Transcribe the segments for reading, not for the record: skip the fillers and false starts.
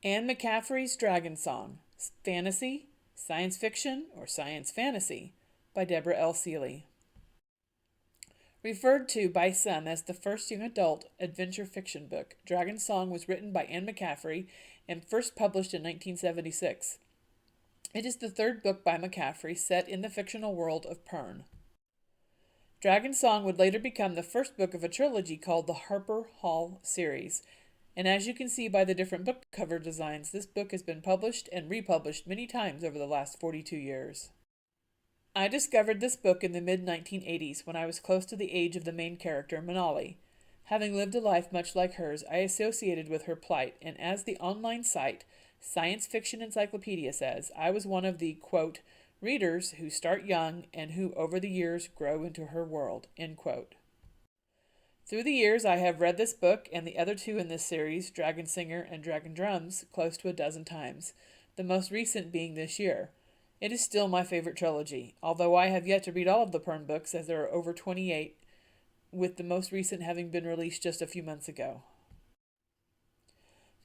Anne McCaffery's Dragonsong, Fantasy, Science Fiction, or Science Fantasy, by Deborah L. Seeley. Referred to by some as the first young adult adventure fiction book, Dragonsong was written by Anne McCaffery and first published in 1976. It is the third book by McCaffery set in the fictional world of Pern. Dragonsong would later become the first book of a trilogy called the Harper Hall series, and as you can see by the different book cover designs, this book has been published and republished many times over the last 42 years. I discovered this book in the mid-1980s when I was close to the age of the main character, Manali. Having lived a life much like hers, I associated with her plight, and as the online site Science Fiction Encyclopedia says, I was one of the, quote, readers who start young and who over the years grow into her world, end quote. Through the years, I have read this book and the other two in this series, Dragon Singer and Dragon Drums, close to a dozen times, the most recent being this year. It is still my favorite trilogy, although I have yet to read all of the Pern books as there are over 28, with the most recent having been released just a few months ago.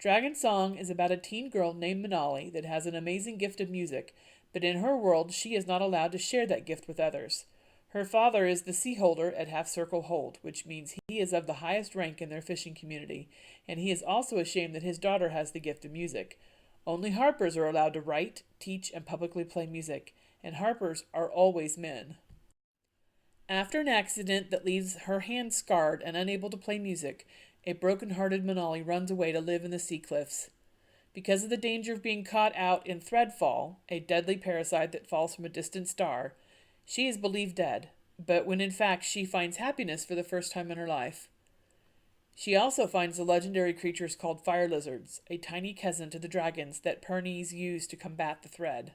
Dragonsong is about a teen girl named Manali that has an amazing gift of music, but in her world she is not allowed to share that gift with others. Her father is the sea holder at Half Circle Hold, which means he is of the highest rank in their fishing community, and he is also ashamed that his daughter has the gift of music. Only harpers are allowed to write, teach, and publicly play music, and harpers are always men. After an accident that leaves her hand scarred and unable to play music, a broken-hearted Manali runs away to live in the sea cliffs. Because of the danger of being caught out in threadfall, a deadly parasite that falls from a distant star, she is believed dead, but when in fact she finds happiness for the first time in her life. She also finds the legendary creatures called fire lizards, a tiny cousin to the dragons that Pernese use to combat the thread.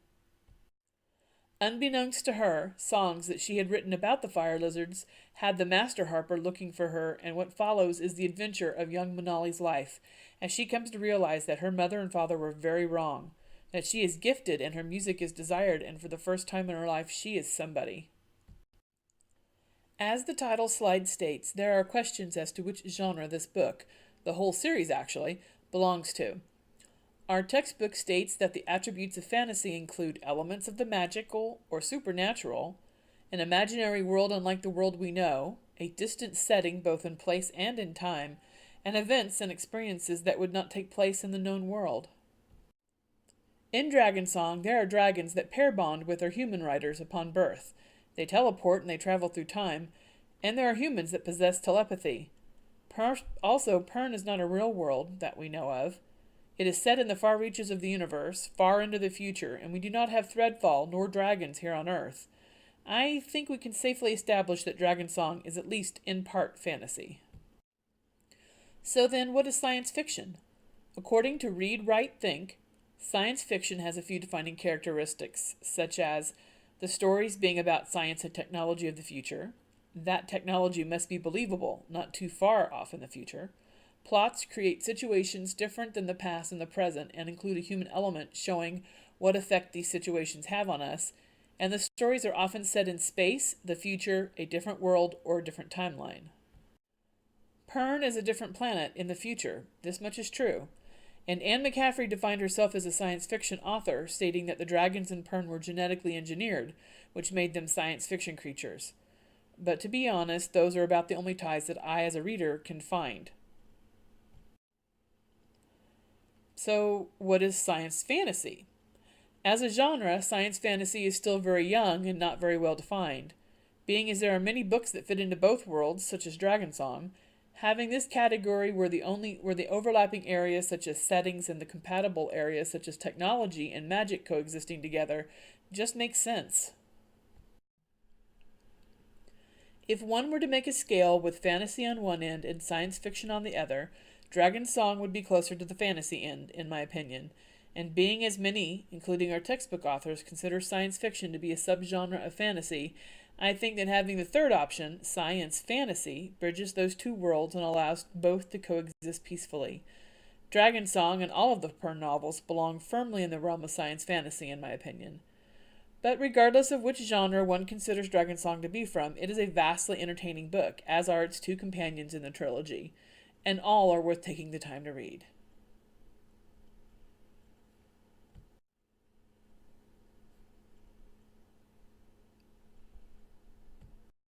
Unbeknownst to her, songs that she had written about the fire lizards had the master harper looking for her, and what follows is the adventure of young Manali's life, as she comes to realize that her mother and father were very wrong, that she is gifted and her music is desired, and for the first time in her life she is somebody. As the title slide states, there are questions as to which genre this book, the whole series actually, belongs to. Our textbook states that the attributes of fantasy include elements of the magical or supernatural, an imaginary world unlike the world we know, a distant setting both in place and in time, and events and experiences that would not take place in the known world. In Dragonsong, there are dragons that pair bond with their human riders upon birth. They teleport and they travel through time, and there are humans that possess telepathy. Also, Pern is not a real world that we know of. It is set in the far reaches of the universe, far into the future, and we do not have Threadfall nor dragons here on Earth. I think we can safely establish that Dragonsong is at least in part fantasy. So then, what is science fiction? According to Read, Write, Think, science fiction has a few defining characteristics, such as the stories being about science and technology of the future. That technology must be believable, not too far off in the future. Plots create situations different than the past and the present and include a human element showing what effect these situations have on us, and the stories are often set in space, the future, a different world, or a different timeline. Pern is a different planet in the future. This much is true. And Anne McCaffery defined herself as a science fiction author, stating that the dragons in Pern were genetically engineered, which made them science fiction creatures. But to be honest, those are about the only ties that I, as a reader, can find. So, what is science fantasy? As a genre, science fantasy is still very young and not very well defined. Being as there are many books that fit into both worlds, such as Dragonsong, having this category where the overlapping areas such as settings and the compatible areas such as technology and magic coexisting together just makes sense. If one were to make a scale with fantasy on one end and science fiction on the other, Dragonsong would be closer to the fantasy end, in my opinion, and being as many, including our textbook authors, consider science fiction to be a subgenre of fantasy, I think that having the third option, science fantasy, bridges those two worlds and allows both to coexist peacefully. Dragonsong and all of the Pern novels belong firmly in the realm of science fantasy, in my opinion. But regardless of which genre one considers Dragonsong to be from, it is a vastly entertaining book, as are its two companions in the trilogy, and all are worth taking the time to read.